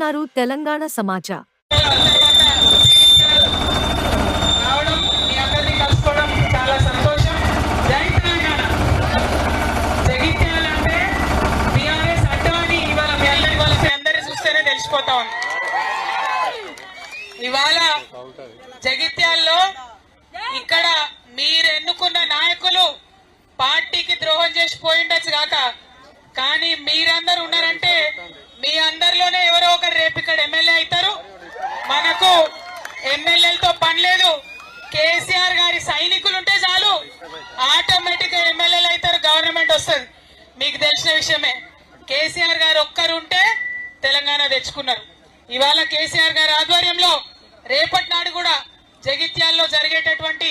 చూస్తున్నారు తెలంగాణ సమాచార్. ఇవాళ జగిత్యాల్లో ఇక్కడ మీరు ఎన్నుకున్న నాయకులు పార్టీకి ద్రోహం చేసి పోయిండొచ్చు కాక, కానీ మీరందరూ ఉన్నారంటే మీ అందరిలోనే ఎవరో ఒకరు రేపు ఇక్కడ ఎమ్మెల్యే అవుతారు. మనకు ఎమ్మెల్యేలతో పని లేదు. కేసీఆర్ గారి సైనికులు ఉంటే చాలు ఆటోమేటిక్ గా ఎమ్మెల్యేలు అవుతారు, గవర్నమెంట్ వస్తుంది. మీకు తెలిసిన విషయమే. కేసీఆర్ గారు ఒక్కరు ఉంటే తెలంగాణ తెచ్చుకున్నారు. ఇవాళ కేసీఆర్ గారి ఆధ్వర్యంలో రేపటి నాడు కూడా జగిత్యాల్లో జరిగేటటువంటి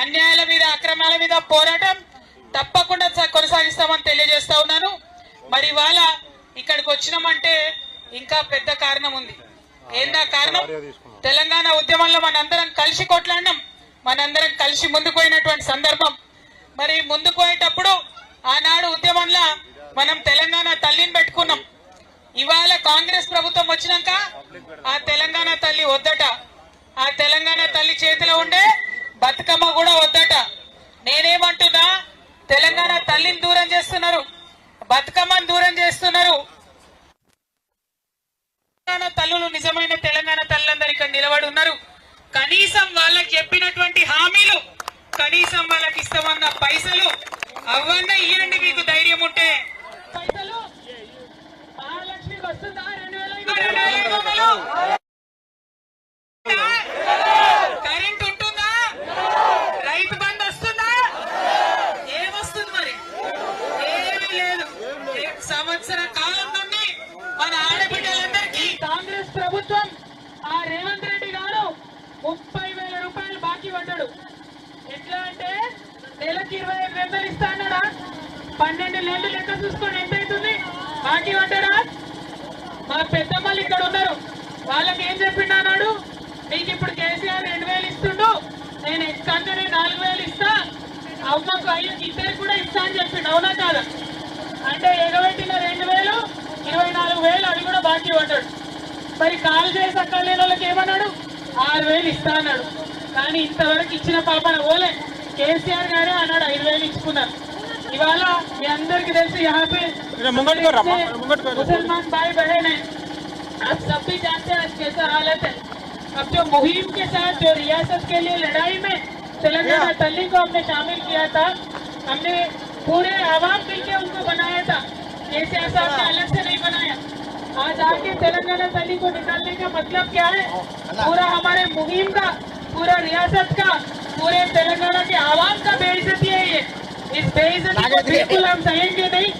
అన్యాయాల మీద, అక్రమాల మీద పోరాటం తప్పకుండా కొనసాగిస్తామని తెలియజేస్తా ఉన్నాను. మరి ఇవాళ ఇక్కడికి వచ్చినామంటే ఇంకా పెద్ద కారణం ఉంది. ఏందా కారణం? తెలంగాణ ఉద్యమంలో మనందరం కలిసి కొట్లాడినాం, మనందరం కలిసి ముందుకు పోయినటువంటి సందర్భం. మరి ముందుకు పోయేటప్పుడు ఆనాడు ఉద్యమంలో మనం తెలంగాణ తల్లిని పెట్టుకున్నాం. ఇవాళ కాంగ్రెస్ ప్రభుత్వం వచ్చినాక ఆ తెలంగాణ తల్లి వద్దట, ఆ తెలంగాణ తల్లి చేతిలో ఉండే బతుకమ్మ కూడా వద్దట. నేనేమంటున్నా, తెలంగాణ తల్లిని దూరం చేస్తున్నారు, బతుకమ్మని దూరం చేస్తున్నారు. తల్లులు నిజమైన తెలంగాణ తల్లులందరూ ఇక్కడ నిలబడి ఉన్నారు. కనీసం వాళ్ళకి చెప్పినటువంటి హామీలు, కనీసం వాళ్ళకి ఇస్తామన్న పైసలు అవన్నీ ఇయ్యండి. మీకు ధైర్యం ఉంటే పైసలు మహాలక్ష్మికి వస్తుందా? 2000 కరెంట్ ఉంటుందా? రైతు బంధు వస్తుందా? ఏమొస్తుంది? మరి ఏమీ లేదు. సంవత్సర కాలం నుండి మన ఆడబిడ్డలందరికీ కాంగ్రెస్ ప్రభుత్వం, ఆ రేవంత్ రెడ్డి గారు 30,000 రూపాయలు బాకీ పడ్డాడు. ఎట్లా అంటే నెలకి 25,000 ఇస్తా అన్నాడా? 12 నెలలు లెక్క చూసుకొని ఎంత అవుతుంది బాకీ పడ్డాడా? మా పెద్దమ్మలు ఇక్కడ ఉన్నారు, వాళ్ళకి ఏం చెప్పిండు అన్నాడు? మీకు ఇప్పుడు కేసీఆర్ 2,000 ఇస్తుండు, నేను ఎక్కంటే 4,000 ఇస్తా, అమ్మకు అయ్యకి ఇద్దరికి కూడా ఇస్తా అని చెప్పిండు. అవునా కాదా? అంటే ఎగబెట్టిన 2,000, 24,000 అవి కూడా బాకీ పడ్డాడు. మరి కాల్ చేసి అక్కడ లేని వాళ్ళకి ఏమన్నాడు? 6,000 ఇస్తా అన్నాడు. కానీ ఇంతవరకు ఇచ్చిన పాపన ఓలే. కేసీఆర్ గారే అన్నాడు 5,000 ఇచ్చుకున్నారు. ఇవాళ మీ అందరికి తెలిసి मुसलमान भाई बहन है, आप सब भी जानते हैं कैसा हालत है. अब जो मुहिम के साथ जो रियासत के लिए लड़ाई में तेलंगाना तल्ली को हमने शामिल किया था, हमने पूरे आवाम मिलकर उनको बनाया था. केसीआर साहब ने अलग से नहीं बनाया. आज आके तेलंगाना तल्ली को निकालने का मतलब क्या है? पूरा हमारे मुहिम का, पूरा रियासत का, पूरे तेलंगाना के आवाम का बेइज्जती है ये. इस बेइज्जती को बिल्कुल हम सहेंगे नहीं.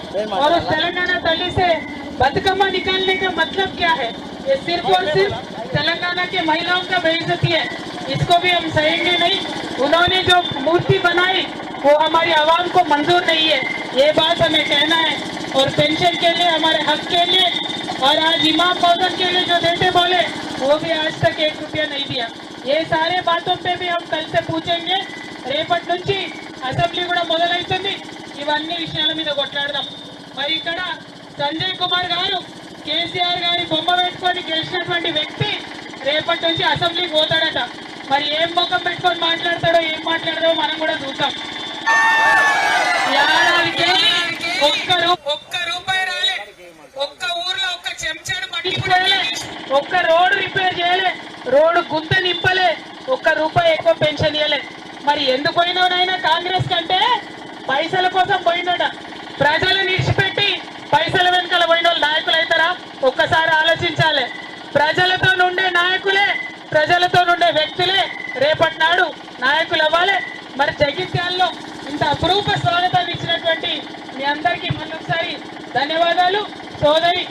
और उस तेलंगाना तल्ली से बदकम्मा निकालने का मतलब क्या है? ये सिर्फ और सिर्फ तेलंगाना के महिलाओं का बेइज्जती है. इसको भी हम सहेंगे नहीं. उन्होंने जो मूर्ति बनाई वो हमारी आवाम को मंजूर नहीं है, ये बात हमें कहना है. और पेंशन के लिए, हमारे हक के लिए, और आज इमाम मौजन के लिए जो देते बोले वो भी आज तक 1 रुपया नहीं दिया. ये सारे बातों पे भी हम कल से पूछेंगे. రేపటి నుంచి అసెంబ్లీ కూడా మొదలవుతుంది. ఇవన్నీ విషయాల మీద కొట్లాడదాం. మరి ఇక్కడ సంజయ్ కుమార్ గారు కేసీఆర్ గారి బొమ్మ పెట్టుకొని గెలిచినటువంటి వ్యక్తి రేపటి నుంచి అసెంబ్లీకి పోతాడట. మరి ఏం ముఖం పెట్టుకొని మాట్లాడతాడో, ఏం మాట్లాడదో మనం కూడా చూద్దాం. ఏడాదికి ఒక్క రూపాయి రాలే, ఒక్క ఊర్లో ఒక్క చెంచాడు పట్టించుకోలే, ఒక్క రోడ్డు రిపేర్ చేయలే, రోడ్డు గుంత నింపలే, ఒక్క రూపాయి ఎక్కువ పెన్షన్ ఇవ్వలే. మరి ఎందుకు పోయినోనైనా కాంగ్రెస్ కంటే పైసల కోసం పోయినోట. ప్రజలను విడిచిపెట్టి పైసల వెనుకల పోయిన వాళ్ళు నాయకులు అవుతారా? ఒక్కసారి ఆలోచించాలి. ప్రజలతో నుండే నాయకులే, ప్రజలతో నుండే వ్యక్తులే రేపటి నాడు నాయకులు అవ్వాలి. మరి జగిత్యాల్లో ఇంత అపురూప స్వాగతాన్ని ఇచ్చినటువంటి మీ అందరికీ మళ్ళొకసారి ధన్యవాదాలు. సోదరి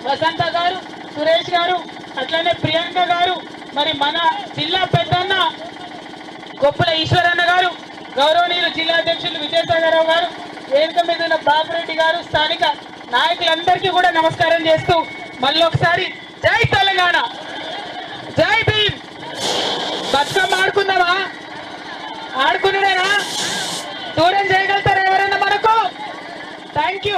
వసంత గారు, సురేష్ గారు, అట్లనే ప్రియాంక గారు, మరి మన జిల్లా పెద్దన్న గొప్పల ఈశ్వరన్న గారు, గౌరవనీయులు జిల్లా అధ్యక్షులు విజయసాగరరావు గారు, వేదిక మీద ఉన్న బాబురెడ్డి గారు, స్థానిక నాయకులందరికీ కూడా నమస్కారం చేస్తూ మళ్ళీ ఒకసారి జై తెలంగాణ, జై భీమ్. బతుకమ్మ ఆడుకుందామా? ఆడుకునేనా? దూరం చేయగలుగుతారా ఎవరైనా మనకు? Thank you.